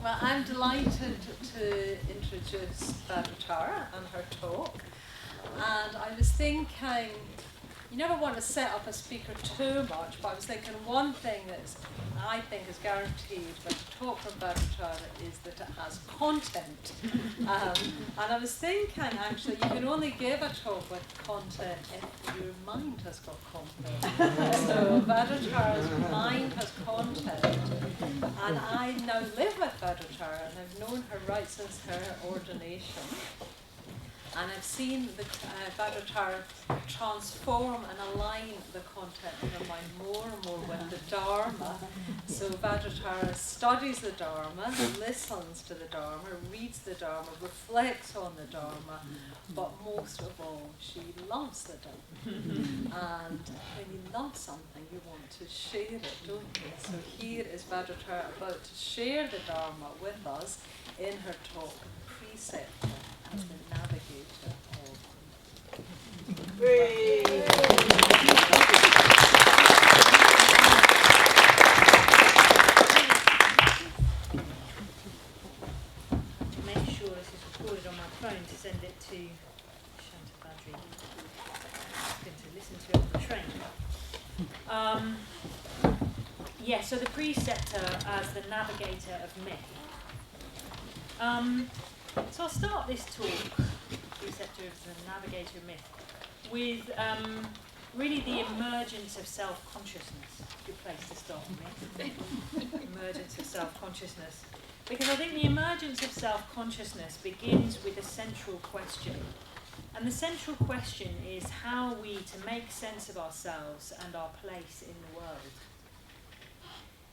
Well, I'm delighted to introduce Vajratara and her talk. And I was thinking, you never want to set up a speaker too much, but I was thinking one thing that I think is guaranteed with a talk from Vajratara is that it has content. And I was thinking, actually, you can only give a talk with content if your mind has got content. So Vajratara's mind has content. And I now live with Vajratara, and I've known her right since her ordination. And I've seen the Vajratara transform and align the content of her mind more and more with the Dharma. So Vajratara studies the Dharma, listens to the Dharma, reads the Dharma, reflects on the Dharma, but most of all, she loves the Dharma. And when you love something, you want to share it, don't you? So here is Vajratara about to share the Dharma with us in her talk, Preceptor, as the Navigator of. Make sure this is recorded on my phone to send it to Shanta Badri. I'm going to listen to it on the train. So the Preceptor as the Navigator of myth. So I'll start this talk, Preceptor as the Navigator of myth, with really the emergence of self-consciousness. Good place to start, myth. Emergence of self-consciousness. Because I think the emergence of self-consciousness begins with a central question. And the central question is how we to make sense of ourselves and our place in the world.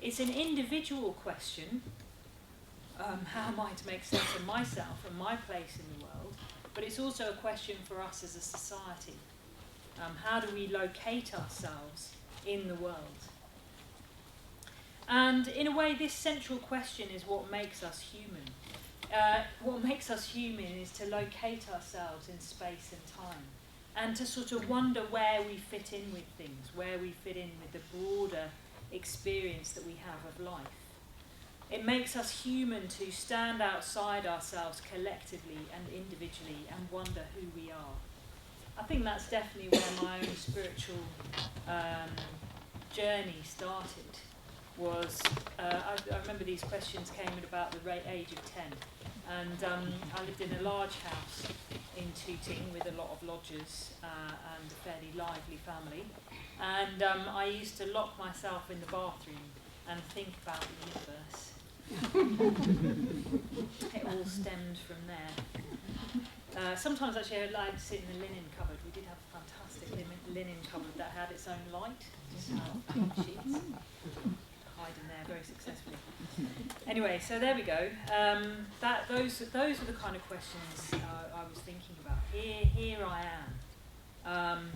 It's an individual question. How am I to make sense of myself and my place in the world? But it's also a question for us as a society. How do we locate ourselves in the world? And in a way, this central question is what makes us human. What makes us human is to locate ourselves in space and time, and to sort of wonder where we fit in with things, where we fit in with the broader experience that we have of life. It makes us human to stand outside ourselves collectively and individually and wonder who we are. I think that's definitely where my own spiritual journey started. I remember these questions came at about the age of 10, and I lived in a large house in Tooting with a lot of lodgers and a fairly lively family, and I used to lock myself in the bathroom and think about the universe. It all stemmed from there. Sometimes actually I'd like to sit in the linen cupboard. We did have a fantastic linen cupboard that had its own light, just pink sheets. Hide in there very successfully. Anyway, so there we go. Those were the kind of questions I was thinking about. Here I am.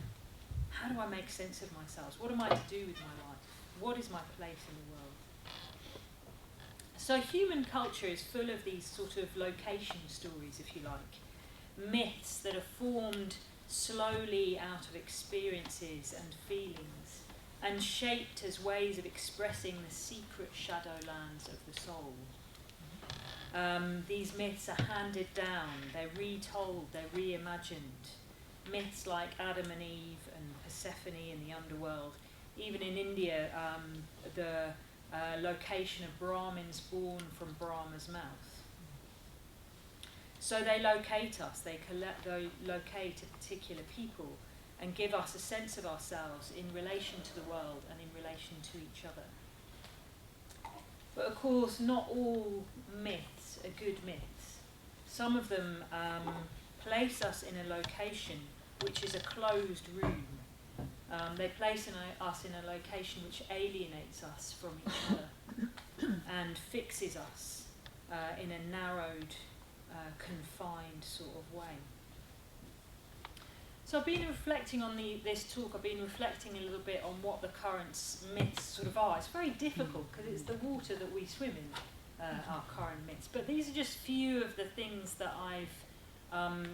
How do I make sense of myself? What am I to do with my life? What is my place in the world? So human culture is full of these sort of location stories, if you like. Myths that are formed slowly out of experiences and feelings, and shaped as ways of expressing the secret shadowlands of the soul. These myths are handed down, they're retold, they're reimagined. Myths like Adam and Eve and Persephone in the underworld. Even in India, the location of Brahmins born from Brahma's mouth. So they locate us, they locate a particular people and give us a sense of ourselves in relation to the world and in relation to each other. But of course, not all myths are good myths. Some of them place us in a location which is a closed room. They place us in a location which alienates us from each other and fixes us in a narrowed, confined sort of way. So I've been reflecting on this talk, I've been reflecting a little bit on what the current myths sort of are. It's very difficult because it's the water that we swim in, our current myths. But these are just few of the things that I've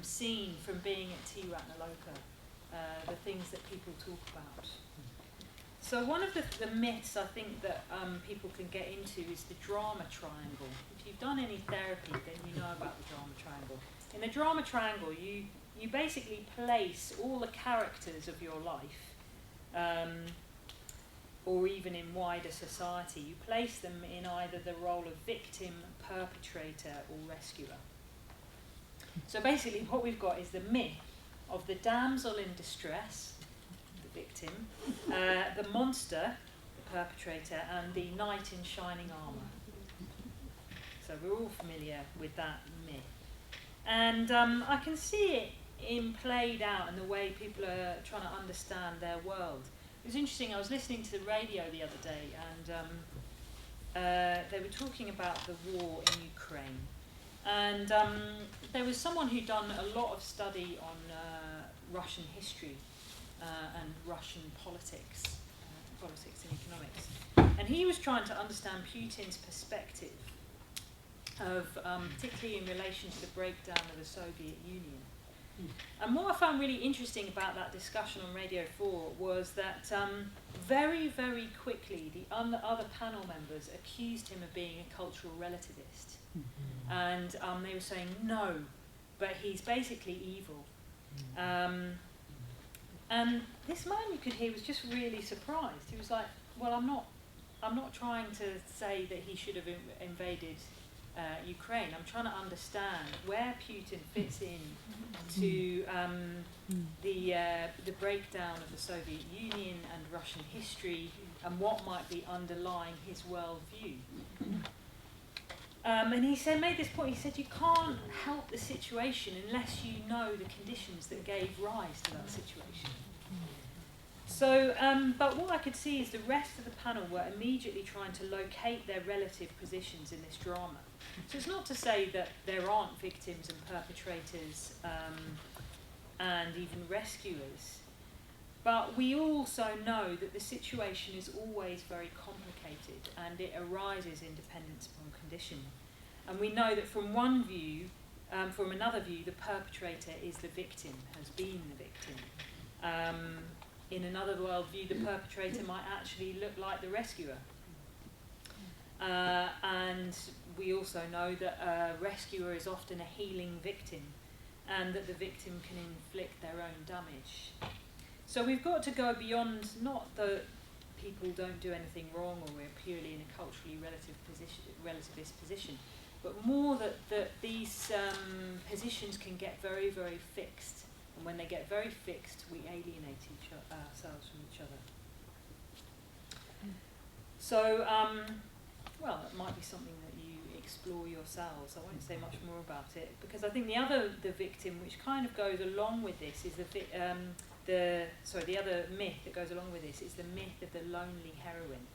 seen from being at T. Ratnaloka, the things that people talk about. So one of the myths I think that people can get into is the drama triangle. If you've done any therapy, then you know about the drama triangle. In the drama triangle, you basically place all the characters of your life, or even in wider society, you place them in either the role of victim, perpetrator, or rescuer. So basically what we've got is the myth of the damsel in distress, the victim, the monster, the perpetrator, and the knight in shining armour. So we're all familiar with that myth. And I can see it played out in the way people are trying to understand their world. It was interesting, I was listening to the radio the other day, and they were talking about the war in Ukraine. And there was someone who'd done a lot of study on Russian history and Russian politics and economics. And he was trying to understand Putin's perspective of, particularly in relation to the breakdown of the Soviet Union. And what I found really interesting about that discussion on Radio 4 was that very, very quickly the other panel members accused him of being a cultural relativist. And they were saying, no, but he's basically evil. And this man, you could hear, was just really surprised. He was like, well, I'm not trying to say that he should have invaded Ukraine. I'm trying to understand where Putin fits in to the breakdown of the Soviet Union and Russian history, and what might be underlying his worldview. And he made this point. He said, you can't help the situation unless you know the conditions that gave rise to that situation. So, but what I could see is the rest of the panel were immediately trying to locate their relative positions in this drama. So it's not to say that there aren't victims and perpetrators and even rescuers, but we also know that the situation is always very complicated and it arises in dependence upon condition. And we know that from one view, from another view, the perpetrator is the victim, has been the victim. In another worldview, the perpetrator might actually look like the rescuer. And we also know that a rescuer is often a healing victim, and that the victim can inflict their own damage. So we've got to go beyond, not that people don't do anything wrong or we're purely in a culturally relativist position, but more that these positions can get very, very fixed. And when they get very fixed, we alienate ourselves from each other. So, well, it might be something that you explore yourselves. I won't say much more about it, because I think the victim, which kind of goes along with this, is the other myth that goes along with this is the myth of the lonely heroine.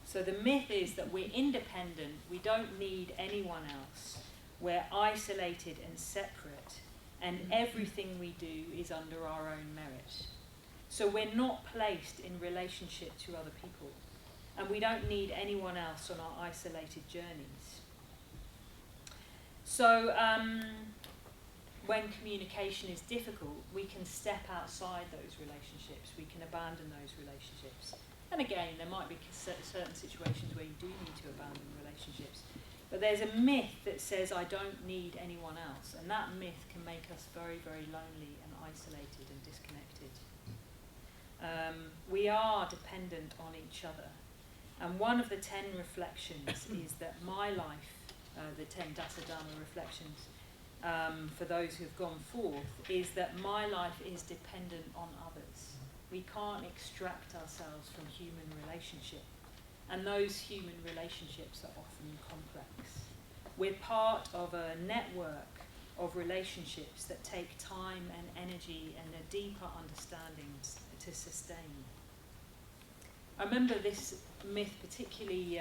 So the myth is that we're independent, we don't need anyone else, we're isolated and separate, and everything we do is under our own merit. So we're not placed in relationship to other people, and we don't need anyone else on our isolated journeys. So when communication is difficult, we can step outside those relationships, we can abandon those relationships. And again, there might be certain situations where you do need to abandon relationships. But there's a myth that says, I don't need anyone else. And that myth can make us very, very lonely and isolated and disconnected. We are dependent on each other. And one of the 10 reflections is that my life, the 10 Adhisthana reflections, for those who've gone forth, is that my life is dependent on others. We can't extract ourselves from human relationship. And those human relationships are often complex. We're part of a network of relationships that take time and energy and a deeper understanding to sustain. I remember this myth particularly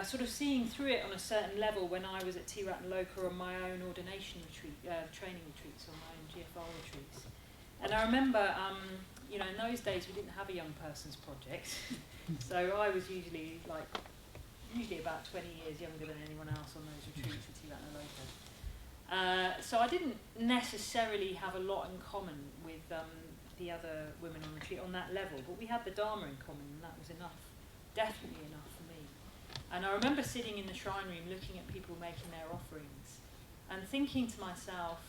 sort of seeing through it on a certain level when I was at Tirat and Loka on my own ordination retreat, training retreats, or my own GFR retreats. And I remember, in those days we didn't have a young person's project, so I was usually about 20 years younger than anyone else on those retreats at Tirat and Loka. So I didn't necessarily have a lot in common with the other women on retreat on that level, but we had the Dharma in common, and that was enough, definitely enough for me. And I remember sitting in the shrine room looking at people making their offerings and thinking to myself,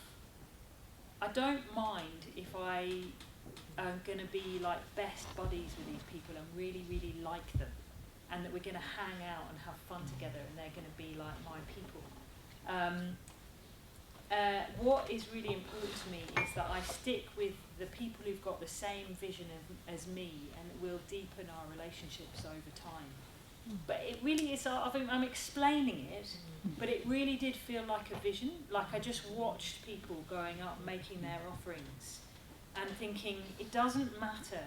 I don't mind if I am going to be like best buddies with these people and really, really like them, and that we're going to hang out and have fun together and they're going to be like my people. What is really important to me is that I stick with the people who've got the same vision as me, and it will deepen our relationships over time. But it really is, I'm explaining it, but it really did feel like a vision. Like I just watched people going up, making their offerings, and thinking, it doesn't matter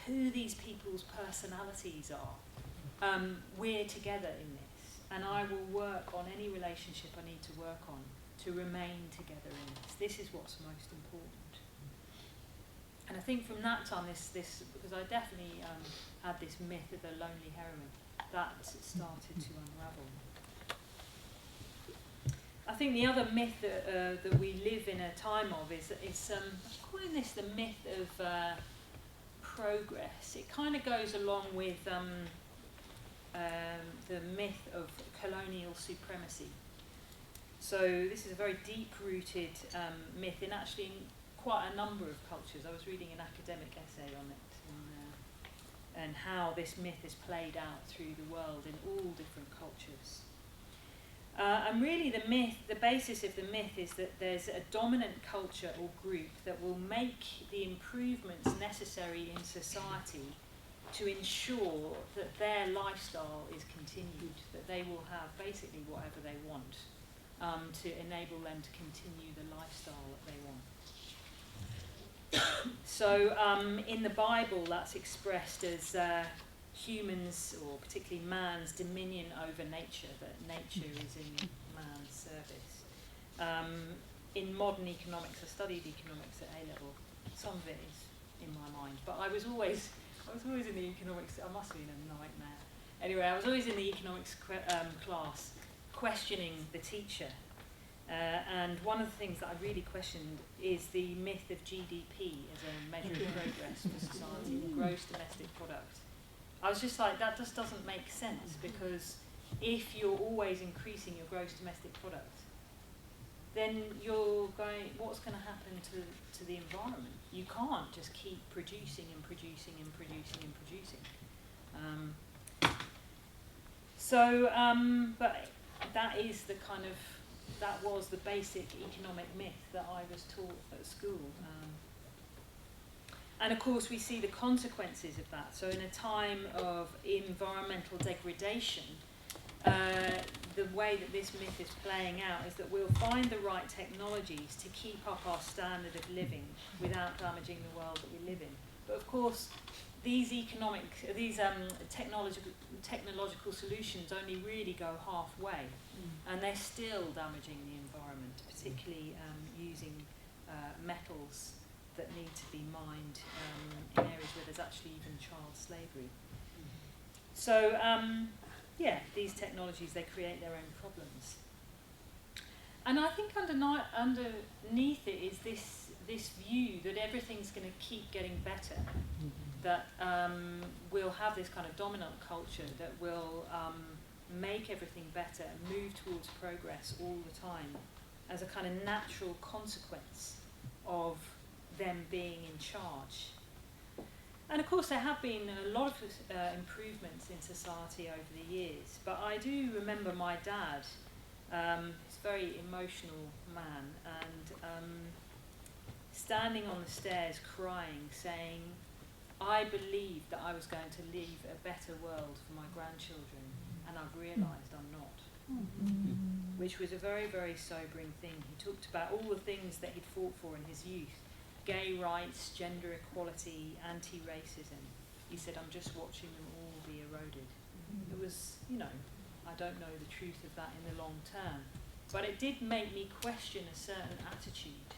who these people's personalities are. We're together in this, and I will work on any relationship I need to work on to remain together in this. This is what's most important. And I think from that time, this because I definitely had this myth of the lonely heroine, that started to unravel. I think the other myth that we live in a time of is I'm calling this the myth of progress. It kind of goes along with the myth of colonial supremacy. So this is a very deep-rooted myth in actually quite a number of cultures. I was reading an academic essay on it and how this myth is played out through the world in all different cultures. And really the basis of the myth is that there's a dominant culture or group that will make the improvements necessary in society to ensure that their lifestyle is continued, that they will have basically whatever they want to enable them to continue the lifestyle that they want. So in the Bible, that's expressed as humans, or particularly man's dominion over nature, that nature is in man's service. In modern economics, I studied economics at A-level. Some of it is in my mind, but I was always in the economics. I must have been a nightmare. Anyway, I was always in the economics class, questioning the teacher. And one of the things that I really questioned is the myth of GDP as a measure of progress for society, the gross domestic product. I was just like, that just doesn't make sense, because if you're always increasing your gross domestic product, then what's going to happen to the environment? You can't just keep producing and producing and producing and producing. But that was the basic economic myth that I was taught at school. And of course we see the consequences of that. So in a time of environmental degradation, the way that this myth is playing out is that we'll find the right technologies to keep up our standard of living without damaging the world that we live in. But of course, these technological solutions only really go halfway, and they're still damaging the environment, particularly using metals that need to be mined in areas where there's actually even child slavery. So, these technologies, they create their own problems. And I think underneath it is this view that everything's going to keep getting better, that we'll have this kind of dominant culture that will make everything better and move towards progress all the time as a kind of natural consequence of them being in charge. And of course there have been a lot of improvements in society over the years, but I do remember my dad, he's a very emotional man, and standing on the stairs crying, saying, I believed that I was going to leave a better world for my grandchildren, and I've realised I'm not. Which was a very, very sobering thing. He talked about all the things that he'd fought for in his youth: gay rights, gender equality, anti-racism. He said, I'm just watching them all be eroded. It was, I don't know the truth of that in the long term, but it did make me question a certain attitude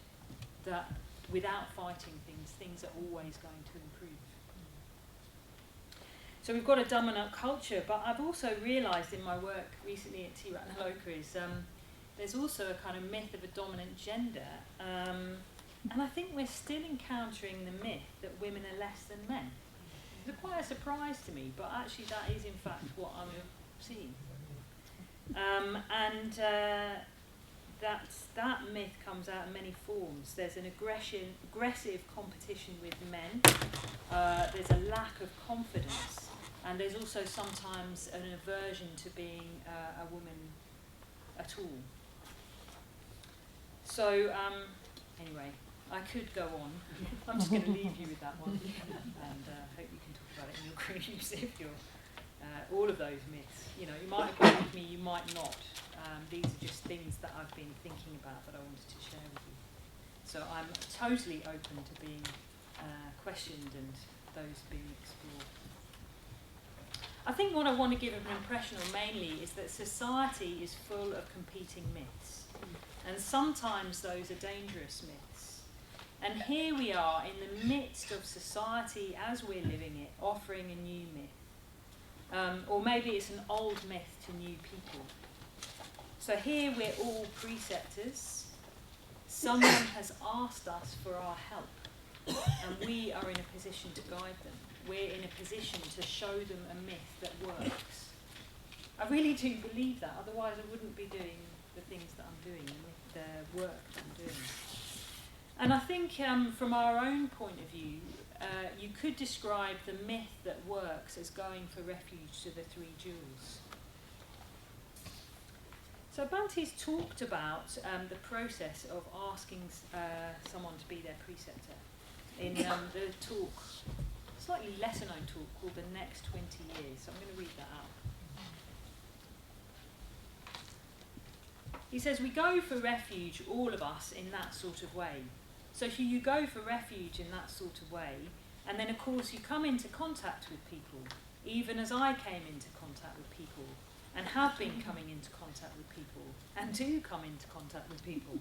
that without fighting things are always going to improve. So we've got a dominant culture, but I've also realised in my work recently at Tiratnaloka is there's also a kind of myth of a dominant gender, And I think we're still encountering the myth that women are less than men. It's quite a surprise to me, but actually that is in fact what I'm seeing. That myth comes out in many forms. There's an aggressive competition with men. There's a lack of confidence, and there's also sometimes an aversion to being a woman at all. So anyway, I could go on. I'm just going to leave you with that one, and hope you can talk about it in your groups if you're all of those myths. You know, you might agree with me, you might not. These are just things that I've been thinking about that I wanted to share with you. So I'm totally open to being questioned and those being explored. I think what I want to give an impression of mainly is that society is full of competing myths. And sometimes those are dangerous myths. And here we are in the midst of society as we're living it, offering a new myth. Or maybe it's an old myth to new people. So here we're all preceptors. Someone has asked us for our help, and we are in a position to guide them. We're in a position to show them a myth that works. I really do believe that, otherwise I wouldn't be doing the things that I'm doing, the work that I'm doing. And I think from our own point of view, you could describe the myth that works as going for refuge to the three jewels. So Bante's talked about the process of asking someone to be their preceptor in the talk, slightly lesser known talk called The Next 20 Years. So I'm going to read that out. He says, we go for refuge, all of us, in that sort of way. So you go for refuge in that sort of way, and then of course you come into contact with people, even as I came into contact with people, and have been coming into contact with people, and do come into contact with people.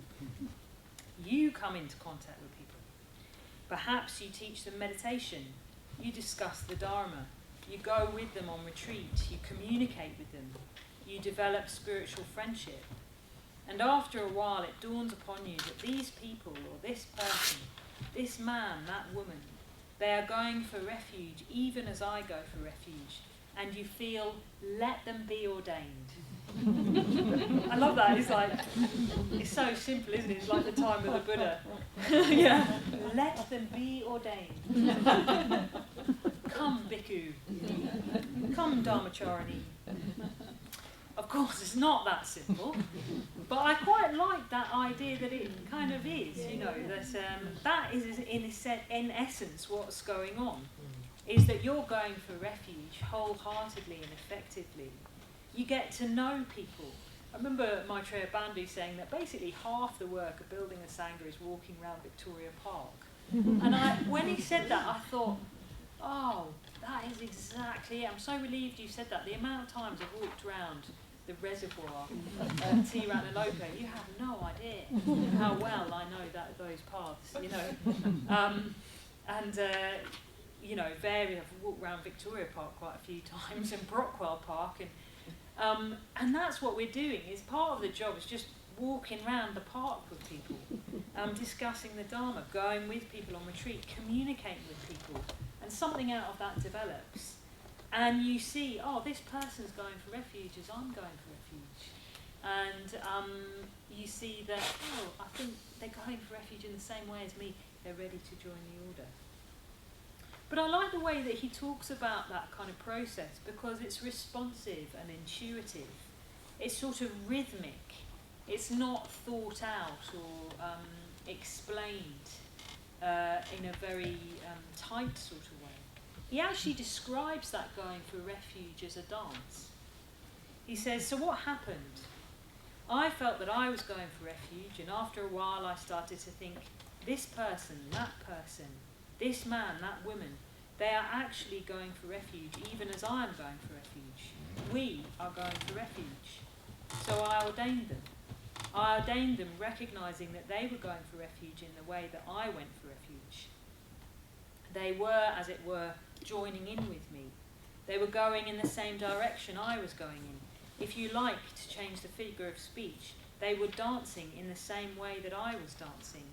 You come into contact with people. Perhaps you teach them meditation, you discuss the Dharma, you go with them on retreat, you communicate with them, you develop spiritual friendship. And after a while it dawns upon you that these people, or this person, this man, that woman, they are going for refuge even as I go for refuge. And you feel, let them be ordained. I love that. It's like, it's so simple, isn't it? It's like the time of the Buddha. Yeah. Let them be ordained. Come, bhikkhu. Come, dharmacharani. Of course, it's not that simple, but I quite like that idea that it kind of is, you know, that is in essence what's going on, is that you're going for refuge wholeheartedly and effectively. You get to know people. I remember Maitreya Bandhu saying that basically half the work of building a Sangha is walking around Victoria Park. And when he said that, I thought, oh, that is exactly it. I'm so relieved you said that. The amount of times I've walked around the reservoir at Tiranaloka, you have no idea how well I know those paths, you know. You know, I've walked around Victoria Park quite a few times, and Brockwell Park, and that's what we're doing. Is part of the job is just walking around the park with people, discussing the Dharma, going with people on retreat, communicating with people, and something out of that develops. And you see, oh, this person's going for refuge as I'm going for refuge. And you see that, oh, I think they're going for refuge in the same way as me. They're ready to join the order. But I like the way that he talks about that kind of process because it's responsive and intuitive. It's sort of rhythmic. It's not thought out or explained in a very tight sort of way. He actually describes that going for refuge as a dance. He says, so what happened? I felt that I was going for refuge, and after a while I started to think, this person, this man, that woman, they are actually going for refuge, even as I am going for refuge. We are going for refuge. So I ordained them. I ordained them recognizing that they were going for refuge in the way that I went for refuge. They were, as it were, joining in with me. They were going in the same direction I was going in. If you like to change the figure of speech, they were dancing in the same way that I was dancing.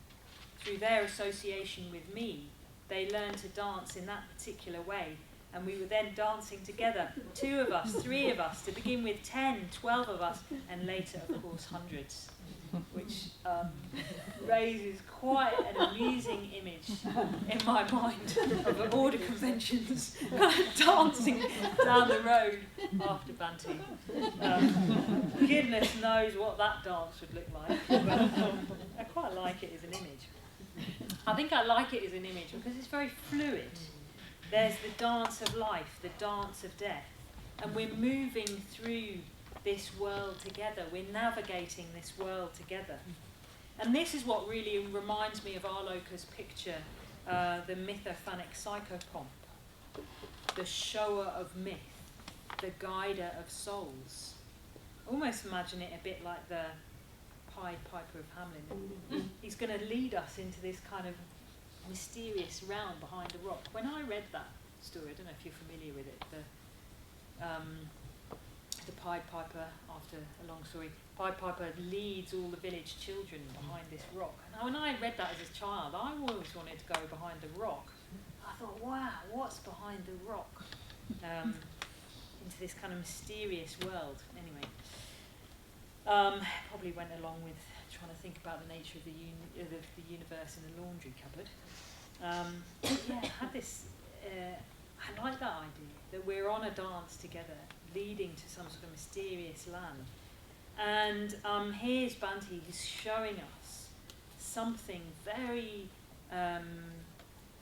through their association with me, they learned to dance in that particular way. And we were then dancing together, 2 of us, 3 of us, to begin with 10, 12 of us, and later, of course, hundreds, which raises quite an amusing image in my mind of order conventions dancing down the road after Bantu. Goodness knows what that dance would look like, but I quite like it as an image. I think I like it as an image because it's very fluid. There's the dance of life, the dance of death, and we're moving through this world together. We're navigating this world together. And this is what really reminds me of Arloka's picture, the mythophanic psychopomp, the shower of myth, the guider of souls. Almost imagine it a bit like the Pied Piper of Hamelin. He's going to lead us into this kind of mysterious realm behind a rock. When I read that story, I don't know if you're familiar with it, the Pied Piper, after a long story, Pied Piper leads all the village children behind this rock. And when I read that as a child, I always wanted to go behind the rock. I thought, wow, what's behind the rock? Into this kind of mysterious world. Anyway, probably went along with trying to think about the nature of the universe in the laundry cupboard. Yeah, I had this. I like that idea that we're on a dance together, leading to some sort of mysterious land. And here's Bantu, he's showing us something very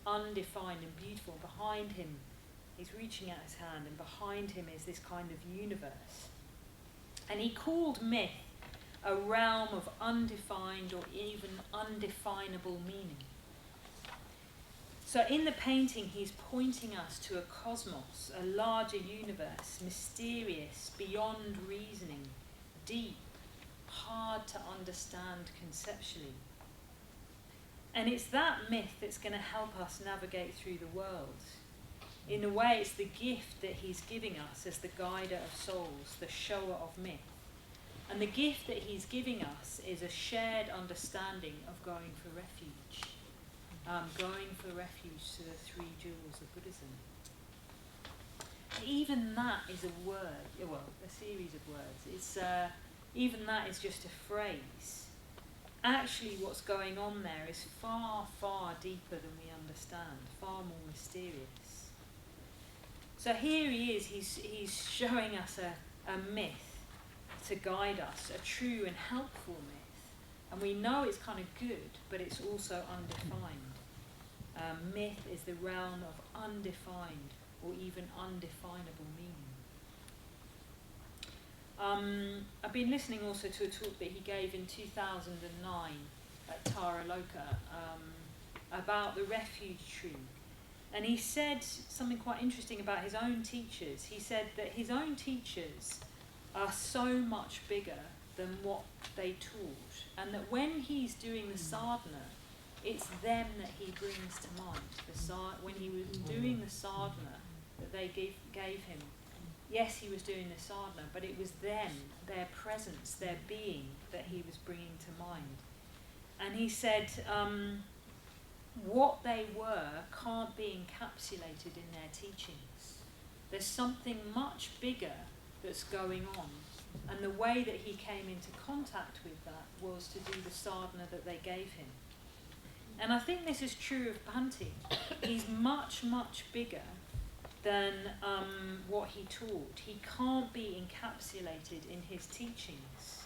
undefined and beautiful. Behind him, he's reaching out his hand, and behind him is this kind of universe. And he called myth a realm of undefined or even undefinable meaning. So in the painting, he's pointing us to a cosmos, a larger universe, mysterious, beyond reasoning, deep, hard to understand conceptually. And it's that myth that's going to help us navigate through the world. In a way, it's the gift that he's giving us as the guider of souls, the shower of myth. And the gift that he's giving us is a shared understanding of going for refuge. Going for refuge to the 3 jewels of Buddhism. Even that is a word, well, a series of words. It's even that is just a phrase. Actually, what's going on there is far, far deeper than we understand, far more mysterious. So here he is, he's showing us a myth to guide us, a true and helpful myth. And we know it's kind of good, but it's also undefined. Myth is the realm of undefined or even undefinable meaning. I've been listening also to a talk that he gave in 2009 at Tara Loka about the Refuge Tree. And he said something quite interesting about his own teachers. He said that his own teachers are so much bigger than what they taught, and that when he's doing the sadhana, it's them that he brings to mind. When he was doing the sadhana that they gave him, yes, he was doing the sadhana, but it was them, their presence, their being, that he was bringing to mind. And he said, what they were can't be encapsulated in their teachings. There's something much bigger that's going on. And the way that he came into contact with that was to do the sadhana that they gave him. And I think this is true of Bantu. He's much, much bigger than what he taught. He can't be encapsulated in his teachings.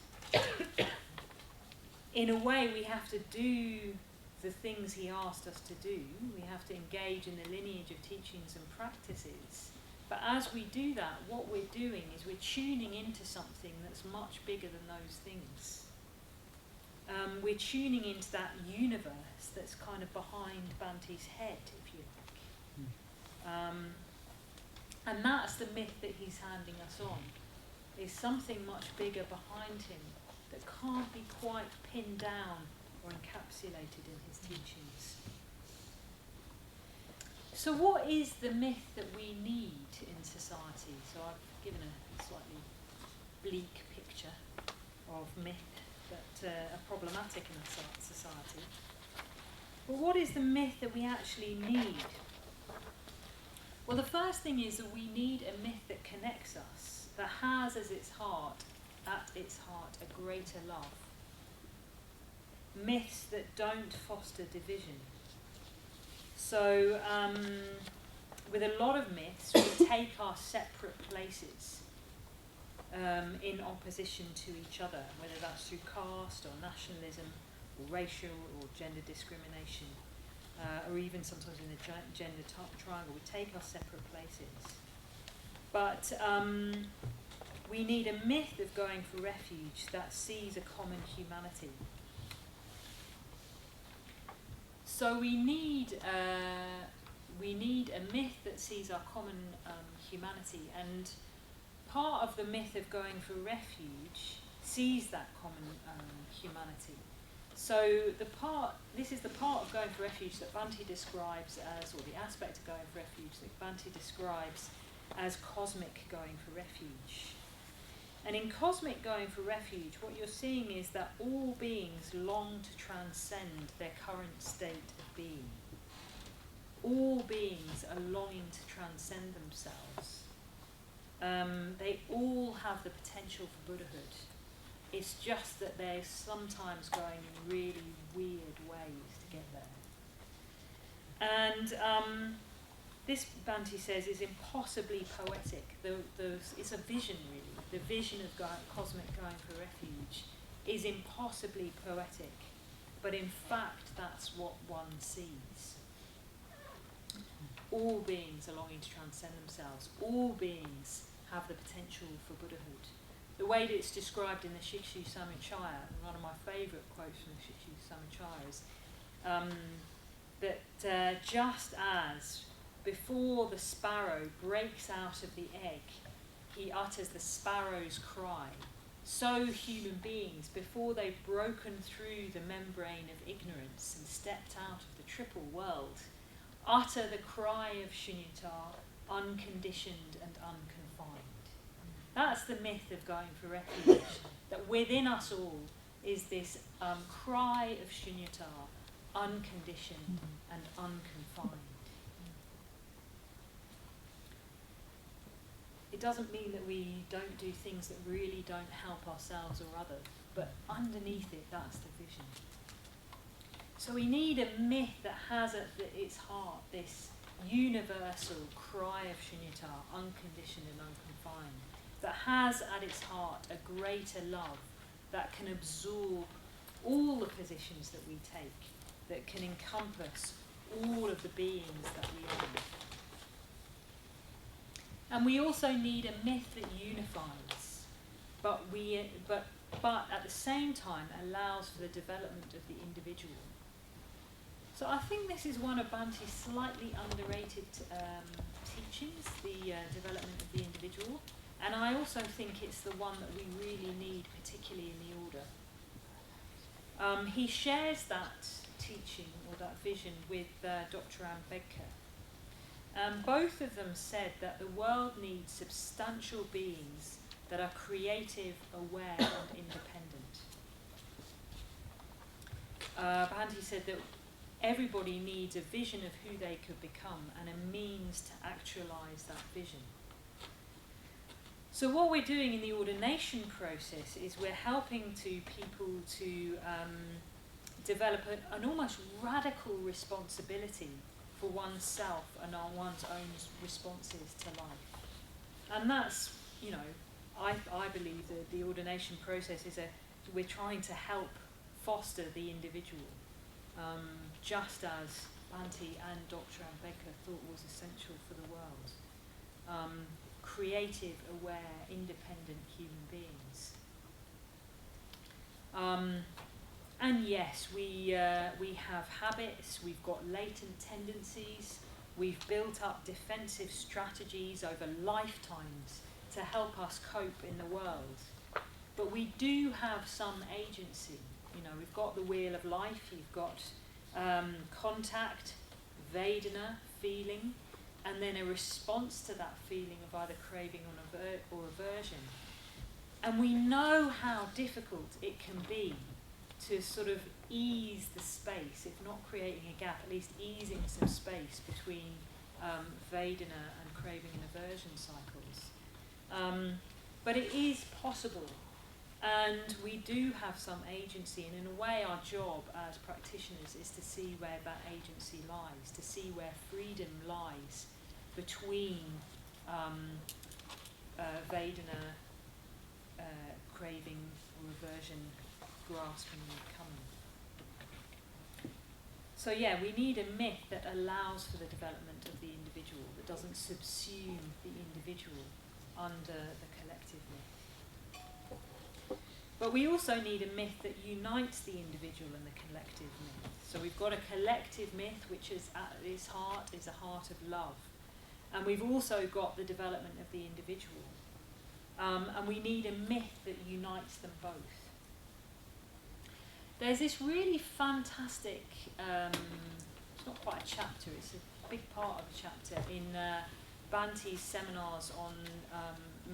In a way, we have to do the things he asked us to do. We have to engage in the lineage of teachings and practices. But as we do that, what we're doing is we're tuning into something that's much bigger than those things. We're tuning into that universe that's kind of behind Bantu's head, if you like. And that's the myth that he's handing us on. There's something much bigger behind him that can't be quite pinned down or encapsulated in his teachings. So what is the myth that we need in society? So I've given a slightly bleak picture of myth that are problematic in a society. But what is the myth that we actually need? Well, the first thing is that we need a myth that connects us, that has as its heart, at its heart, a greater love. Myths that don't foster division. So, with a lot of myths, we take our separate places in opposition to each other, whether that's through caste or nationalism or racial or gender discrimination, or even sometimes in the gender triangle. We take our separate places. But we need a myth of going for refuge that sees a common humanity. So we need a myth that sees our common humanity, and part of the myth of going for refuge sees that common humanity. So this is the part of going for refuge that Bhante describes as, or the aspect of going for refuge that Bhante describes as cosmic going for refuge. And in cosmic going for refuge, what you're seeing is that all beings long to transcend their current state of being. All beings are longing to transcend themselves. They all have the potential for Buddhahood. It's just that they're sometimes going in really weird ways to get there. And this, Bhante says, is impossibly poetic. It's a vision, really. The vision of cosmic going for refuge is impossibly poetic, but in fact that's what one sees. All beings are longing to transcend themselves. All beings have the potential for Buddhahood. The way that it's described in the Shikshu Samachaya, one of my favourite quotes from the Shikshu Samachaya, is that just as before the sparrow breaks out of the egg, he utters the sparrow's cry, so human beings, before they've broken through the membrane of ignorance and stepped out of the triple world, utter the cry of Shunyata, unconditioned and unconfined. That's the myth of going for refuge, that within us all is this cry of Shunyata, unconditioned and unconfined. It doesn't mean that we don't do things that really don't help ourselves or others, but underneath it, that's the vision. So we need a myth that has at its heart this universal cry of Shunyata, unconditioned and unconfined, that has at its heart a greater love that can absorb all the positions that we take, that can encompass all of the beings that we are. And we also need a myth that unifies, but at the same time allows for the development of the individual. So I think this is one of Bhante's slightly underrated teachings, the development of the individual. And I also think it's the one that we really need, particularly in the order. He shares that teaching or that vision with Dr. Ambedkar. Both of them said that the world needs substantial beings that are creative, aware and independent. Bhante said that everybody needs a vision of who they could become and a means to actualise that vision. So what we're doing in the ordination process is we're helping people to develop an almost radical responsibility for oneself and on one's own responses to life. And that's, I believe that the ordination process is we're trying to help foster the individual, just as Bhante and Dr. Ambedkar thought was essential for the world. Creative, aware, independent human beings. And yes, we have habits, we've got latent tendencies, we've built up defensive strategies over lifetimes to help us cope in the world. But we do have some agency. We've got the wheel of life, you've got contact, Vedana, feeling, and then a response to that feeling of either craving or aversion. And we know how difficult it can be to sort of ease the space, if not creating a gap, at least easing some space between Vedana and craving and aversion cycles. But it is possible, and we do have some agency, and in a way our job as practitioners is to see where that agency lies, to see where freedom lies between Vedana, craving or aversion, grasping and becoming. So yeah, we need a myth that allows for the development of the individual, that doesn't subsume the individual under the collective myth. But we also need a myth that unites the individual and the collective myth. So we've got a collective myth, which is at its heart is a heart of love. And we've also got the development of the individual. And we need a myth that unites them both. There's this really fantastic, it's not quite a chapter, it's a big part of a chapter in Bante's seminars on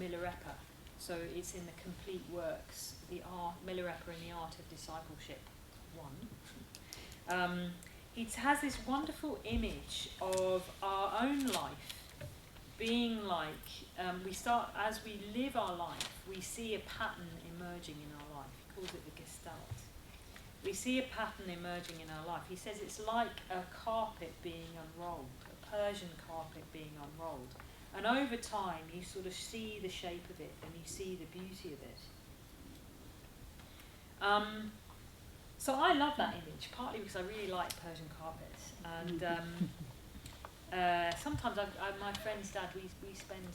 Milarepa. So it's in the Complete Works, the art, Milarepa and the Art of Discipleship 1. He has this wonderful image of our own life being like, we start, as we live our life, we see a pattern emerging in our life. He calls it the Gestalt. We see a pattern emerging in our life. He says it's like a carpet being unrolled, a Persian carpet being unrolled. And over time, you sort of see the shape of it and you see the beauty of it. So I love that image, partly because I really like Persian carpets. And sometimes my friend's dad, we spend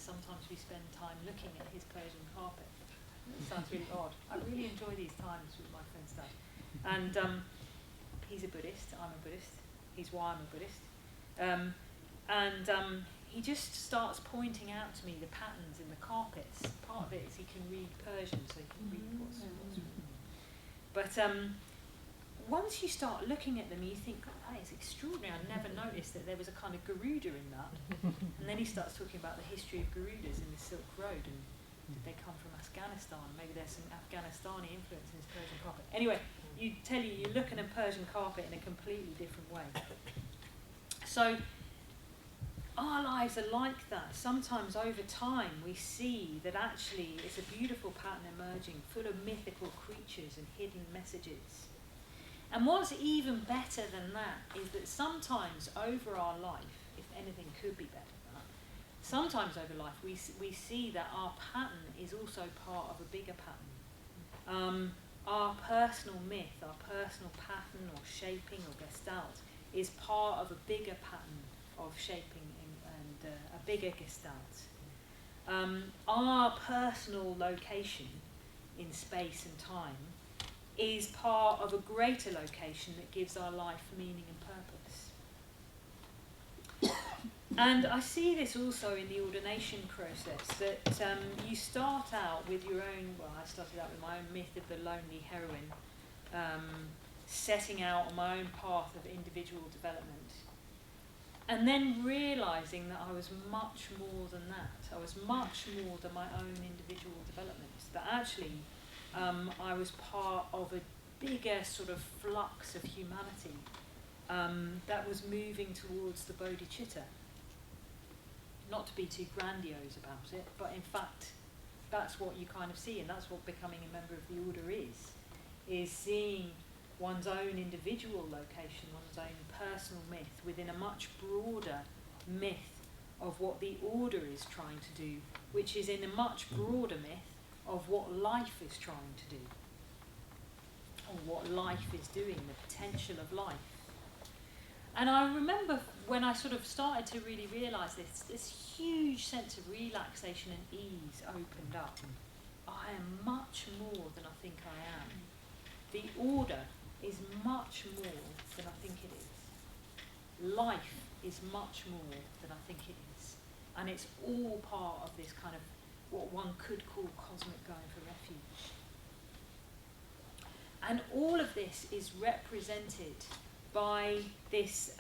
time looking at his Persian carpet. It sounds really odd. I really enjoy these times with my friend's dad. And he's a Buddhist, I'm a Buddhist. He's why I'm a Buddhist. He just starts pointing out to me the patterns in the carpets. Part of it is he can read Persian, so he can read what's written. But once you start looking at them, you think, God, that is extraordinary. I never noticed that there was a kind of Garuda in that. And then he starts talking about the history of Garudas in the Silk Road, and did they come from Afghanistan? Maybe there's some Afghanistani influence in this Persian carpet. Anyway, you look at a Persian carpet in a completely different way. So our lives are like that. Sometimes over time we see that actually it's a beautiful pattern emerging, full of mythical creatures and hidden messages. And what's even better than that is that sometimes over our life, if anything could be better than that, sometimes over life we see that our pattern is also part of a bigger pattern. Our personal myth, our personal pattern or shaping or gestalt is part of a bigger pattern of shaping and a bigger gestalt. Our personal location in space and time is part of a greater location that gives our life meaning and purpose. And I see this also in the ordination process, that you start out with your own, well, I started out with my own myth of the lonely heroine, setting out on my own path of individual development, and then realising that I was much more than that. I was much more than my own individual development, that actually I was part of a bigger sort of flux of humanity that was moving towards the bodhicitta. Not to be too grandiose about it, but in fact that's what you kind of see, and that's what becoming a member of the order is seeing one's own individual location, one's own personal myth within a much broader myth of what the order is trying to do, which is in a much broader myth of what life is trying to do, or what life is doing, the potential of life. And I remember when I sort of started to really realise this huge sense of relaxation and ease opened up. I am much more than I think I am. The order is much more than I think it is. Life is much more than I think it is. And it's all part of this kind of what one could call cosmic going for refuge. And all of this is represented by this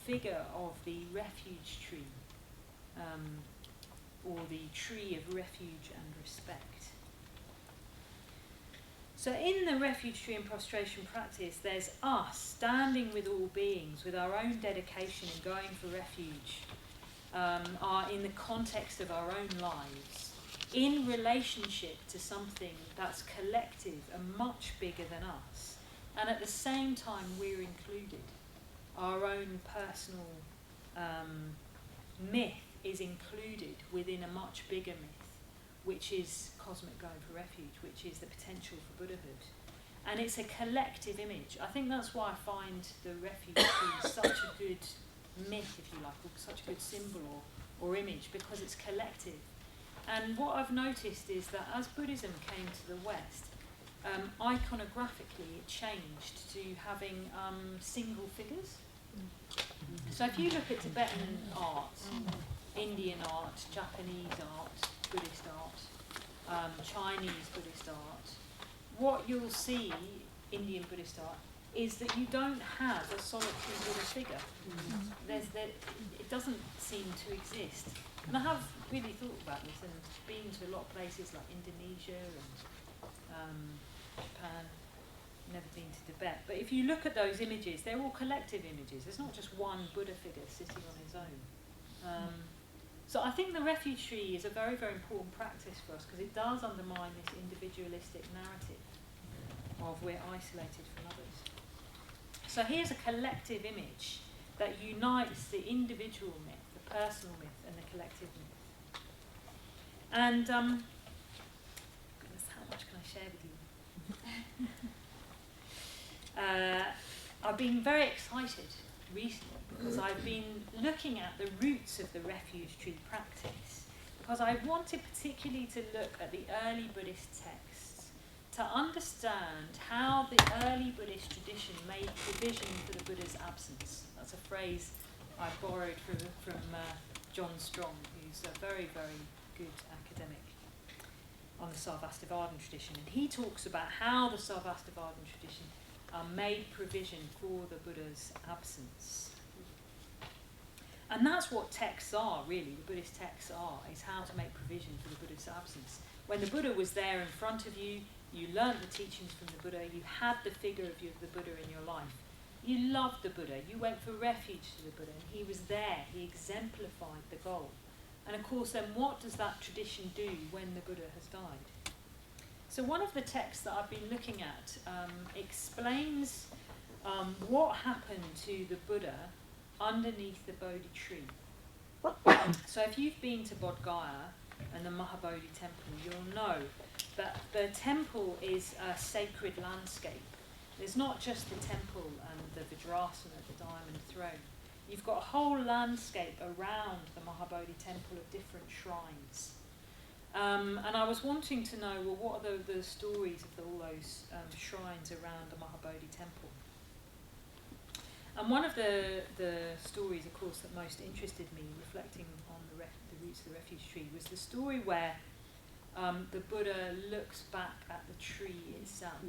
figure of the refuge tree, or the tree of refuge and respect. So in the refuge tree and prostration practice, there's us standing with all beings, with our own dedication and going for refuge, are in the context of our own lives, in relationship to something that's collective and much bigger than us. And at the same time, we're included. Our own personal myth is included within a much bigger myth, which is cosmic going for refuge, which is the potential for Buddhahood. And it's a collective image. I think that's why I find the refuge tree such a good myth, if you like, or such a good symbol or image, because it's collective. And what I've noticed is that as Buddhism came to the West, iconographically it changed to having single figures. So if you look at Tibetan art, Indian art, Japanese art, Buddhist art, Chinese Buddhist art, what you'll see, Indian Buddhist art, is that you don't have a solitary Buddha figure. It doesn't seem to exist. And I have really thought about this and been to a lot of places like Indonesia and Japan, never been to Tibet. But if you look at those images, they're all collective images. There's not just one Buddha figure sitting on his own. So I think the refuge tree is a very, very important practice for us because it does undermine this individualistic narrative of we're isolated from others. So here's a collective image that unites the individual myth, the personal myth, and the collective myth. And goodness, how much can I share with you? I've been very excited recently because I've been looking at the roots of the refuge tree practice, because I wanted particularly to look at the early Buddhist texts to understand how the early Buddhist tradition made provision for the Buddha's absence. That's a phrase I borrowed from John Strong, who's a very, very good academic on the Sarvastivadin tradition. And he talks about how the Sarvastivadin tradition made provision for the Buddha's absence. And that's what texts are, really. The Buddhist texts are, is how to make provision for the Buddha's absence. When the Buddha was there in front of you, you learnt the teachings from the Buddha, you had the figure of the Buddha in your life. You loved the Buddha, you went for refuge to the Buddha, and he was there, he exemplified the goal. And of course, then what does that tradition do when the Buddha has died? So one of the texts that I've been looking at explains what happened to the Buddha underneath the Bodhi tree. So if you've been to Bodh Gaya and the Mahabodhi temple, you'll know that the temple is a sacred landscape. There's not just the temple and the Vajratara, the diamond throne. You've got a whole landscape around the Mahabodhi temple of different shrines. And I was wanting to know, well, what are the stories of all those shrines around the Mahabodhi temple? And one of the stories, of course, that most interested me, reflecting on the roots of the refuge tree, was the story where the Buddha looks back at the tree itself.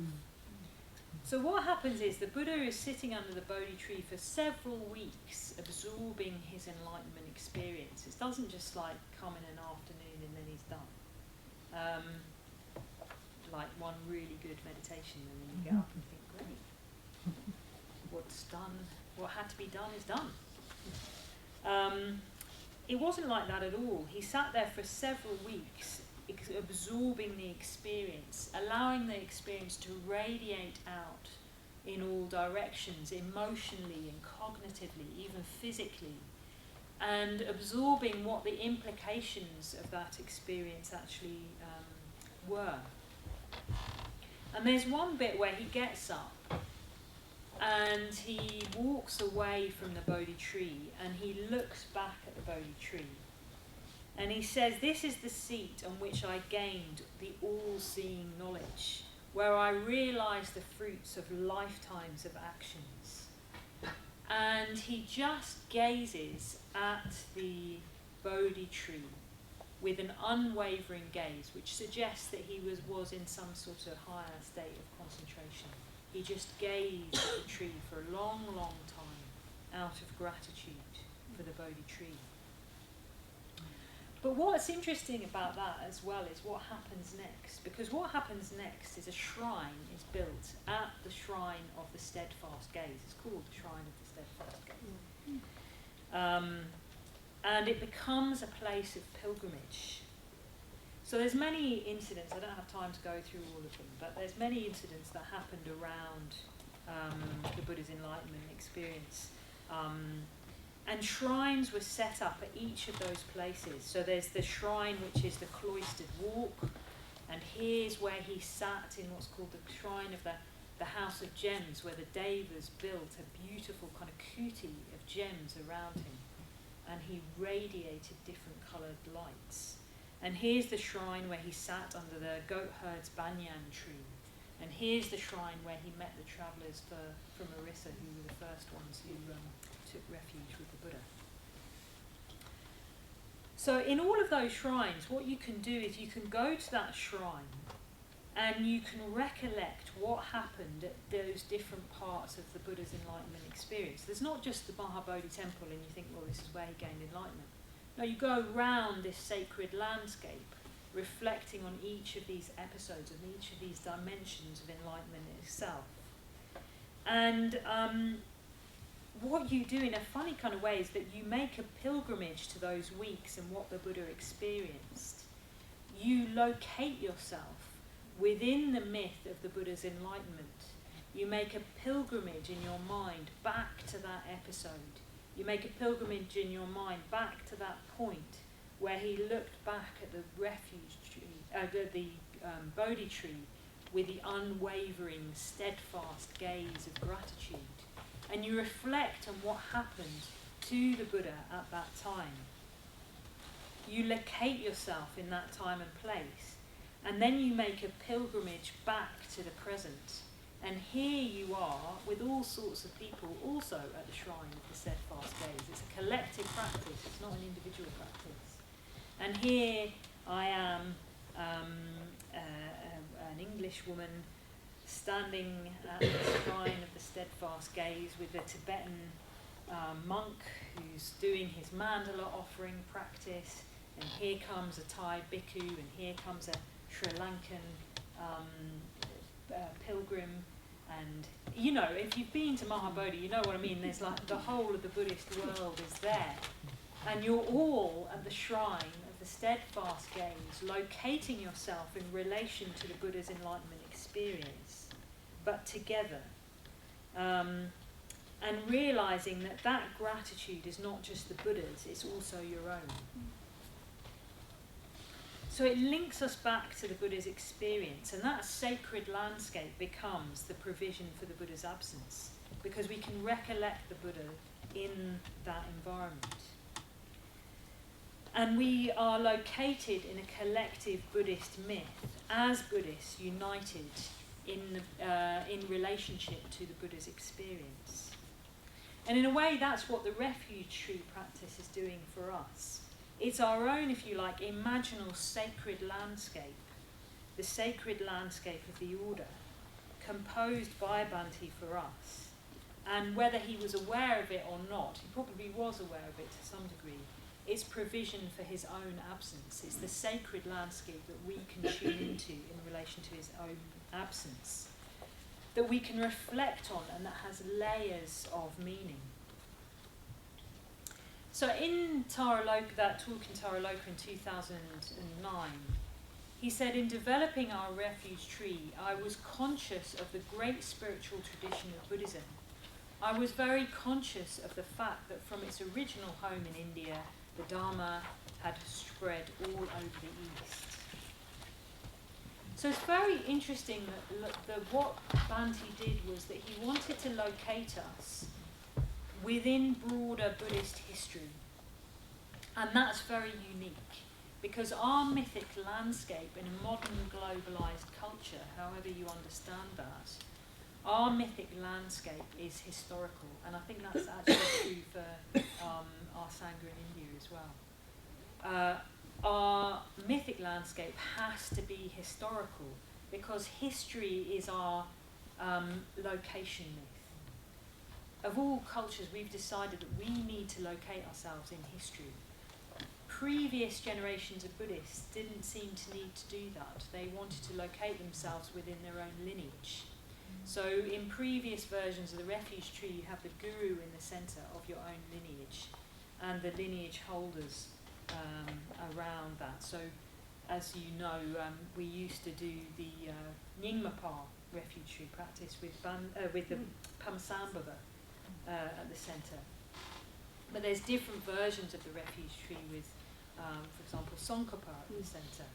So what happens is the Buddha is sitting under the Bodhi tree for several weeks, absorbing his enlightenment experience. It doesn't just like come in an afternoon and then he's done. Like one really good meditation, and then you get up and think, great, what's done, what had to be done is done. It wasn't like that at all. He sat there for several weeks, absorbing the experience, allowing the experience to radiate out in all directions, emotionally and cognitively, even physically, and absorbing what the implications of that experience actually were. And there's one bit where he gets up and he walks away from the Bodhi tree and he looks back at the Bodhi tree. And he says, this is the seat on which I gained the all-seeing knowledge, where I realised the fruits of lifetimes of actions. And he just gazes at the Bodhi tree with an unwavering gaze, which suggests that he was in some sort of higher state of concentration. He just gazed at the tree for a long, long time out of gratitude for the Bodhi tree. But what's interesting about that as well is what happens next. Because what happens next is a shrine is built at the shrine of the steadfast gaze. It's called the Shrine of the Steadfast Gaze. And it becomes a place of pilgrimage. So there's many incidents, I don't have time to go through all of them, but there's many incidents that happened around the Buddha's enlightenment experience. And shrines were set up at each of those places. So there's the shrine, which is the cloistered walk, and here's where he sat in what's called the shrine of the House of Gems, where the Devas built a beautiful kind of kuti of gems around him, and he radiated different coloured lights. And here's the shrine where he sat under the goat herd's banyan tree. And here's the shrine where he met the travellers from Orissa, who were the first ones who took refuge with the Buddha. So in all of those shrines, what you can do is you can go to that shrine and you can recollect what happened at those different parts of the Buddha's enlightenment experience. There's not just the Mahabodhi temple and you think, well, this is where he gained enlightenment. No, you go around this sacred landscape, reflecting on each of these episodes and each of these dimensions of enlightenment itself. And what you do in a funny kind of way is that you make a pilgrimage to those weeks and what the Buddha experienced. You locate yourself within the myth of the Buddha's enlightenment. You make a pilgrimage in your mind back to that episode. You make a pilgrimage in your mind back to that point where he looked back at the refuge tree, the Bodhi tree, with the unwavering, steadfast gaze of gratitude. And you reflect on what happened to the Buddha at that time. You locate yourself in that time and place, and then you make a pilgrimage back to the present. And here you are with all sorts of people also at the shrine of the steadfast gaze. It's a collective practice, it's not an individual practice. And here I am, an English woman standing at the shrine of the steadfast gaze with a Tibetan monk who's doing his mandala offering practice, and here comes a Thai bhikkhu, and here comes a Sri Lankan pilgrim. And you know, if you've been to Mahabodhi, you know what I mean. There's like the whole of the Buddhist world is there, and you're all at the shrine of the steadfast gaze, locating yourself in relation to the Buddha's enlightenment experience, but together, and realizing that that gratitude is not just the Buddha's, it's also your own. So it links us back to the Buddha's experience, and that sacred landscape becomes the provision for the Buddha's absence, because we can recollect the Buddha in that environment. And we are located in a collective Buddhist myth, as Buddhists united in relationship to the Buddha's experience. And in a way, that's what the Refuge Tree practice is doing for us. It's our own, if you like, imaginal sacred landscape, the sacred landscape of the order, composed by Bhante for us. And whether he was aware of it or not, he probably was aware of it to some degree, it's provision for his own absence. It's the sacred landscape that we can tune into in relation to his own absence, that we can reflect on and that has layers of meaning. So in Taraloka, that talk in Taraloka in 2009, he said, in developing our refuge tree, I was conscious of the great spiritual tradition of Buddhism. I was very conscious of the fact that from its original home in India, the Dharma had spread all over the East. So it's very interesting that what Bhante did was that he wanted to locate us within broader Buddhist history. And that's very unique, because our mythic landscape in a modern globalised culture, however you understand that, our mythic landscape is historical, and I think that's actually true for our Sangha in India as well. Our mythic landscape has to be historical, because history is our location myth. Of all cultures, we've decided that we need to locate ourselves in history. previous generations of Buddhists didn't seem to need to do that. They wanted to locate themselves within their own lineage. So in previous versions of the Refuge Tree, you have the guru in the centre of your own lineage, and the lineage holders around that. So, as you know, we used to do the Nyingmapa Refuge Tree practice with the Pamsambhava at the centre. But there's different versions of the Refuge Tree with, for example, Tsongkhapa at the centre.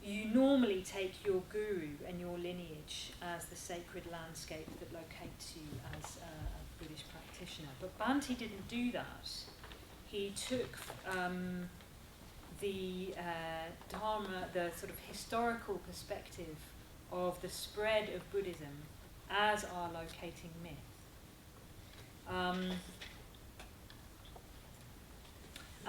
You normally take your guru and your lineage as the sacred landscape that locates you as a Buddhist practitioner. But Bhante didn't do that. He took the Dharma, the sort of historical perspective of the spread of Buddhism as our locating myth.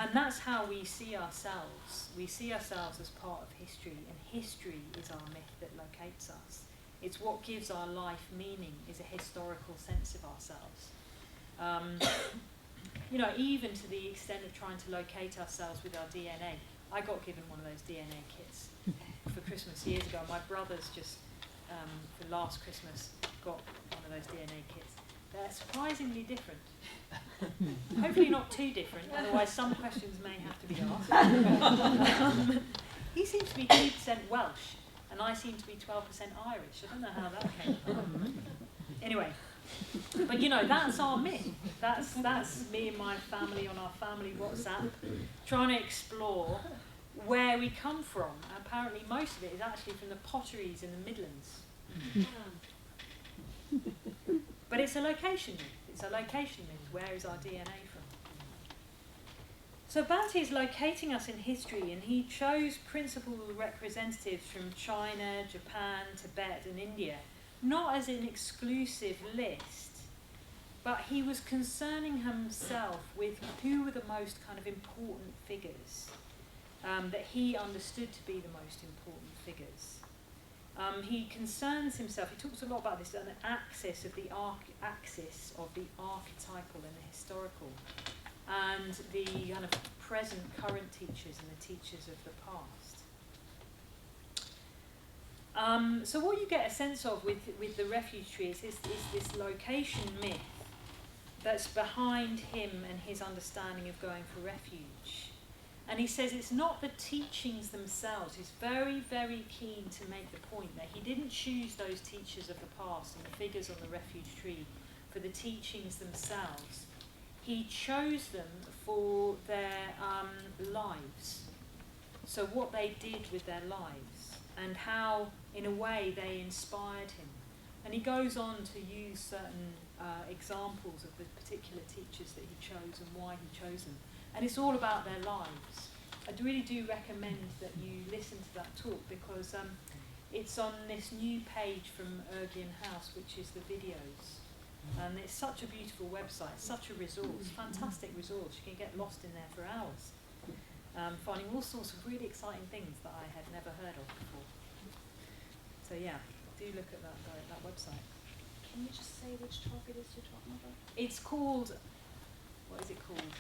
And that's how we see ourselves. We see ourselves as part of history, and history is our myth that locates us. It's what gives our life meaning, is a historical sense of ourselves. You know, even to the extent of trying to locate ourselves with our DNA. I got given one of those DNA kits for Christmas years ago. My brother's just, for last Christmas, got one of those DNA kits. They're surprisingly different. Hopefully not too different, otherwise some questions may have to be asked. He seems to be 2% Welsh, and I seem to be 12% Irish. I don't know how that came about. Anyway, but you know, that's our myth. That's me and my family on our family WhatsApp, trying to explore where we come from. Apparently most of it is actually from the potteries in the Midlands. But it's a location myth. It's a location myth. Where is our DNA from? So Bhante is locating us in history, and he chose principal representatives from China, Japan, Tibet and India, not as an exclusive list, but he was concerning himself with who were the most kind of important figures that he understood to be the most important figures. He concerns himself, he talks a lot about this, an axis of the archetypal and the historical, and the kind of present, current teachers and the teachers of the past. So what you get a sense of with the Refuge Tree is this location myth that's behind him and his understanding of going for refuge. And he says it's not the teachings themselves. He's very, very keen to make the point that he didn't choose those teachers of the past and the figures on the Refuge Tree for the teachings themselves. He chose them for their lives. So what they did with their lives and how, in a way, they inspired him. And he goes on to use certain examples of the particular teachers that he chose and why he chose them. And it's all about their lives. I really do recommend that you listen to that talk, because it's on this new page from Ergian House, which is the videos. And it's such a beautiful website, such a resource, fantastic resource. You can get lost in there for hours, finding all sorts of really exciting things that I had never heard of before. So yeah, do look at that website. Can you just say which talk it is you're talking about? It's called, what is it called?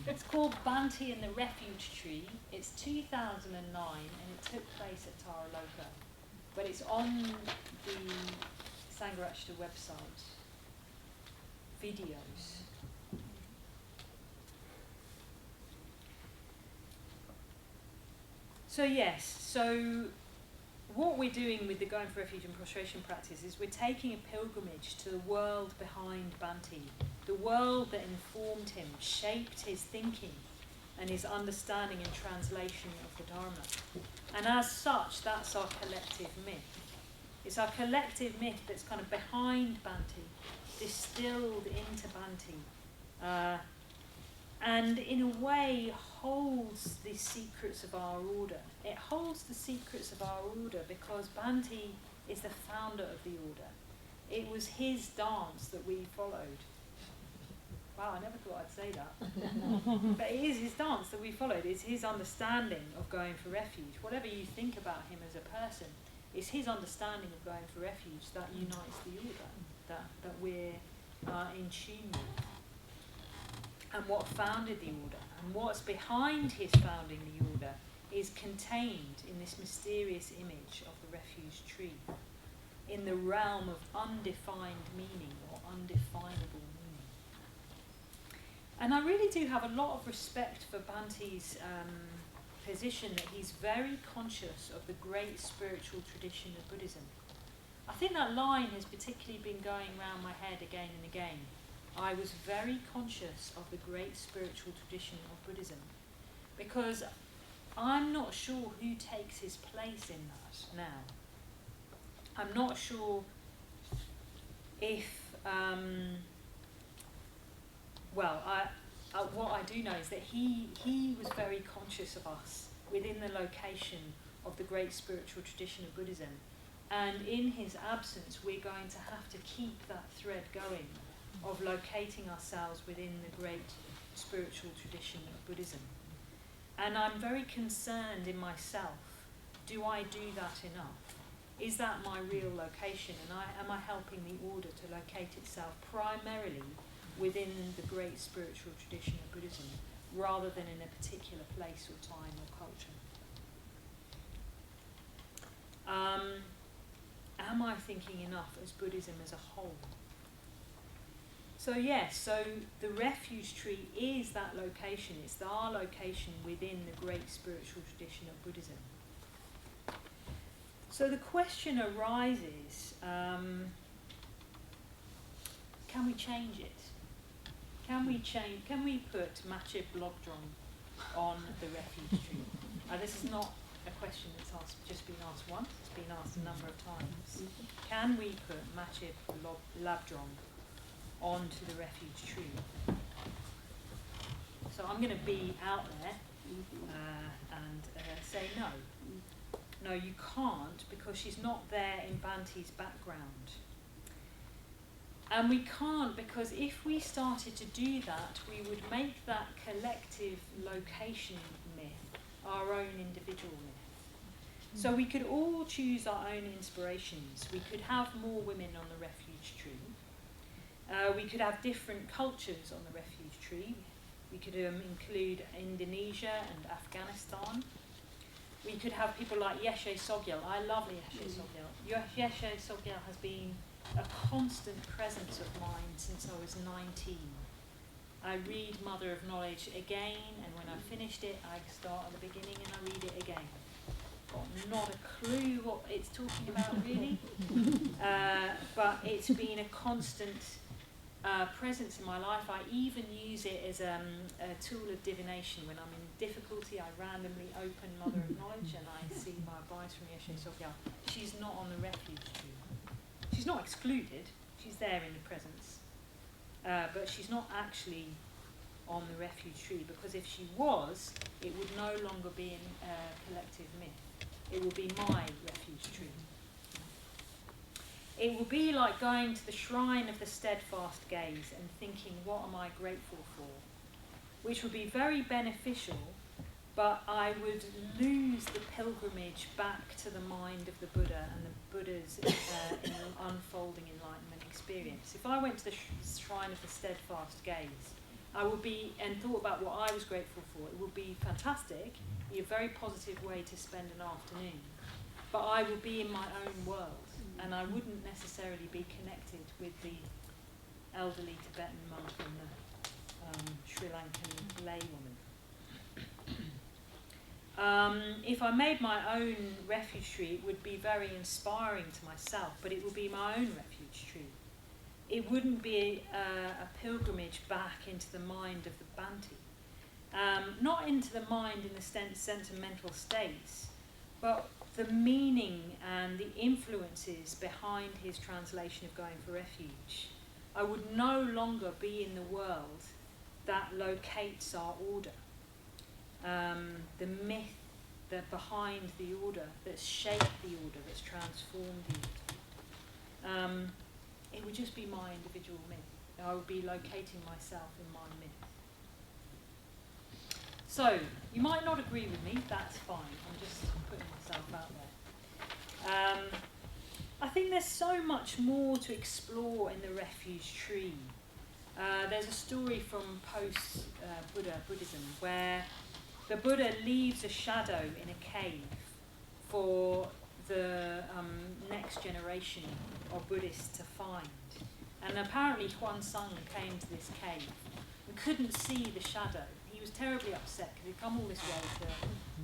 It's called Bhante and the Refuge Tree. It's 2009 and it took place at Taraloka. But it's on the Sangharashtra website. Videos. So yes, so what we're doing with the Going for Refuge and Prostration practice is we're taking a pilgrimage to the world behind Bhante, the world that informed him, shaped his thinking and his understanding and translation of the Dharma. And as such, that's our collective myth. It's our collective myth that's kind of behind Bhante, distilled into Bhante, and in a way holds the secrets of our order. It holds the secrets of our order because Bhante is the founder of the order. It was his dance that we followed. Wow, I never thought I'd say that. But it is his dance that we followed. It's his understanding of going for refuge. Whatever you think about him as a person, it's his understanding of going for refuge that unites the order, that we're in tune with. and what founded the order, and what's behind his founding the order is contained in this mysterious image of the refuge tree, in the realm of undefined meaning or undefinable meaning. And I really do have a lot of respect for Bhante's position that he's very conscious of the great spiritual tradition of Buddhism. I think that line has particularly been going round my head again and again. I was very conscious of the great spiritual tradition of Buddhism, because I'm not sure who takes his place in that now. I'm not sure if, what I do know is that he was very conscious of us within the location of the great spiritual tradition of Buddhism. And in his absence, we're going to have to keep that thread going of locating ourselves within the great spiritual tradition of Buddhism. And I'm very concerned in myself, do I do that enough? Is that my real location? And am I helping the order to locate itself primarily within the great spiritual tradition of Buddhism, rather than in a particular place or time or culture? Am I thinking enough as Buddhism as a whole? So yes, so the refuge tree is that location. It's our location within the great spiritual tradition of Buddhism. So the question arises, can we change it? Can we put Mache Blogdrong on the refuge tree? This is not a question that's just been asked once, it's been asked a number of times. Can we put Mache Blogdrong onto the refuge tree? So I'm going to be out there and say no. No, you can't, because she's not there in Bhante's background. And we can't, because if we started to do that, we would make that collective location myth our own individual myth. So we could all choose our own inspirations. We could have more women on the refuge tree. We could have different cultures on the refuge tree. We could include Indonesia and Afghanistan. We could have people like Yeshe Sogyal. I love Yeshe Sogyal. Yeshe Sogyal has been a constant presence of mine since I was 19. I read Mother of Knowledge again, and when I finished it, I start at the beginning and I read it again. Got not a clue what it's talking about really, but it's been a constant presence in my life. I even use it as a tool of divination. When I'm in difficulty, I randomly open Mother of Knowledge and I see my advice from Yeshe Sogyal. She's not on the refuge tree. She's not excluded, she's there in the presence, but she's not actually on the refuge tree, because if she was, it would no longer be a collective myth. It would be my refuge tree. It will be like going to the shrine of the steadfast gaze and thinking, what am I grateful for? Which would be very beneficial, but I would lose the pilgrimage back to the mind of the Buddha and the Buddha's unfolding enlightenment experience. If I went to the shrine of the steadfast gaze, I would be, and thought about what I was grateful for, it would be fantastic, be a very positive way to spend an afternoon. But I would be in my own world, and I wouldn't necessarily be connected with the elderly Tibetan monk and the Sri Lankan laywoman. If I made my own refuge tree, it would be very inspiring to myself, but it would be my own refuge tree. It wouldn't be a pilgrimage back into the mind of the Bhante. Not into the mind in the sentimental states, but the meaning and the influences behind his translation of Going for Refuge. I would no longer be in the world that locates our order. The myth that behind the order, that's shaped the order, that's transformed the order. It would just be my individual myth. I would be locating myself in my myth. So, you might not agree with me, that's fine. I'm just putting myself out there. I think there's so much more to explore in the refuge tree. There's a story from Buddhism where the Buddha leaves a shadow in a cave for the next generation of Buddhists to find. And apparently Huansung came to this cave and couldn't see the shadow. He was terribly upset because he'd come all this way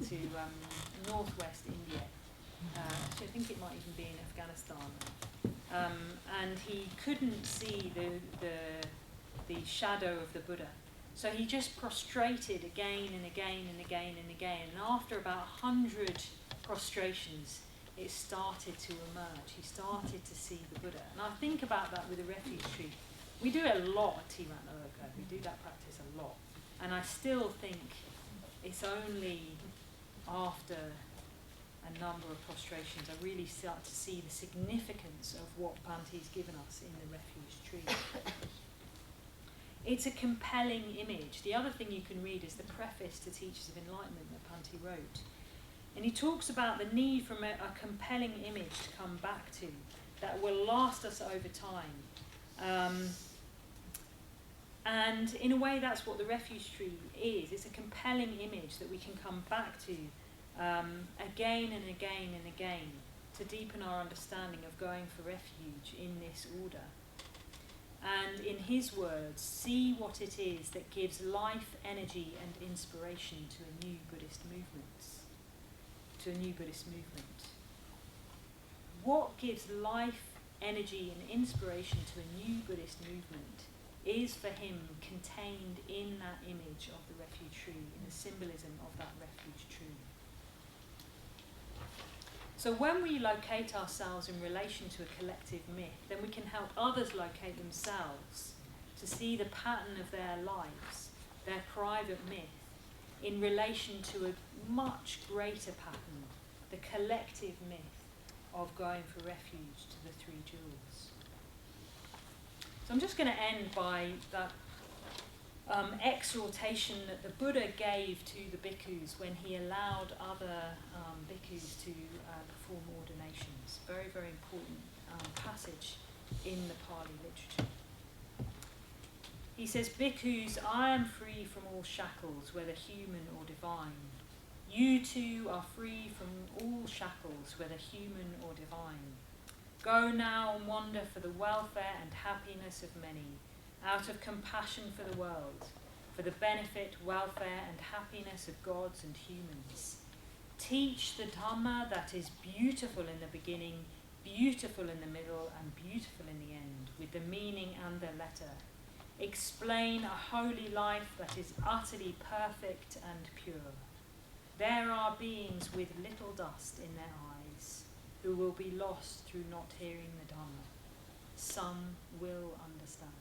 to northwest India. Actually, I think it might even be in Afghanistan now. And he couldn't see the shadow of the Buddha. So he just prostrated again and again and again and again. And after about 100 prostrations, it started to emerge. He started to see the Buddha. And I think about that with the Refuge Tree. We do it a lot at Tiratnaloka. We do that practice a lot. And I still think it's only after a number of prostrations I really start to see the significance of what Bhante's given us in the Refuge Tree. It's a compelling image. The other thing you can read is the preface to Teachers of Enlightenment that Bhante wrote. And he talks about the need for a compelling image to come back to that will last us over time. And in a way, that's what the Refuge Tree is. It's a compelling image that we can come back to again and again and again to deepen our understanding of going for refuge in this order. And in his words, see what it is that gives life, energy and inspiration to a new Buddhist movement. What gives life, energy and inspiration to a new Buddhist movement is for him contained in that image of the Refuge Tree, in the symbolism of that Refuge Tree. So when we locate ourselves in relation to a collective myth, then we can help others locate themselves to see the pattern of their lives, their private myth, in relation to a much greater pattern, the collective myth of going for refuge to the Three Jewels. So I'm just going to end by that exhortation that the Buddha gave to the bhikkhus when he allowed other bhikkhus to perform ordinations. Very, very important passage in the Pali literature. He says, "Bhikkhus, I am free from all shackles, whether human or divine. You too are free from all shackles, whether human or divine. Go now and wander for the welfare and happiness of many, out of compassion for the world, for the benefit, welfare and happiness of gods and humans. Teach the Dhamma that is beautiful in the beginning, beautiful in the middle and beautiful in the end, with the meaning and the letter. Explain a holy life that is utterly perfect and pure. There are beings with little dust in their eyes who will be lost through not hearing the Dhamma. Some will understand."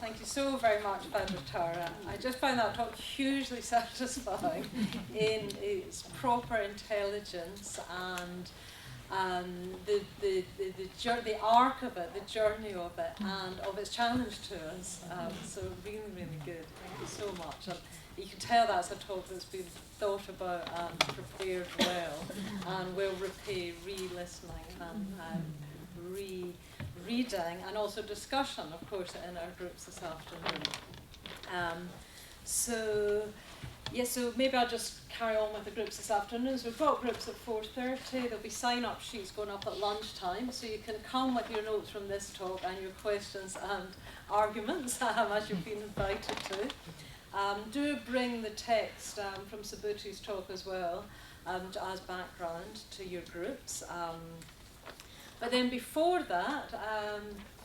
Thank you so very much, Vajratara. I just found that talk hugely satisfying in its proper intelligence and the arc of it, the journey of it, and of its challenge to us. So really, really good. Thank you so much. And you can tell that's a talk that's been thought about and prepared well, and will repay re-listening and reading, and also discussion, of course, in our groups this afternoon. So maybe I'll just carry on with the groups this afternoon. So we've got groups at 4:30. There'll be sign-up sheets going up at lunchtime, so you can come with your notes from this talk and your questions and arguments as you've been invited to. Do bring the text from Subhuti's talk as well as background to your groups. But then before that,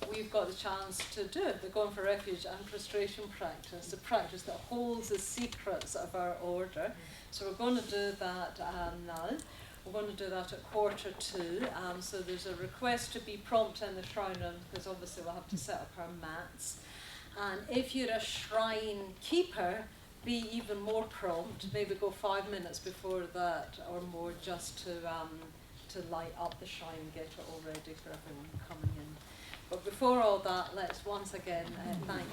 we've got the chance to do the Going for Refuge and Prostration practice, the practice that holds the secrets of our order. So we're going to do that now. We're going to do that at 1:45. So there's a request to be prompt in the shrine room, because obviously we'll have to set up our mats. And if you're a shrine keeper, be even more prompt. Maybe go 5 minutes before that or more, just to to light up the shrine gator already for everyone coming in. But before all that, let's once again thank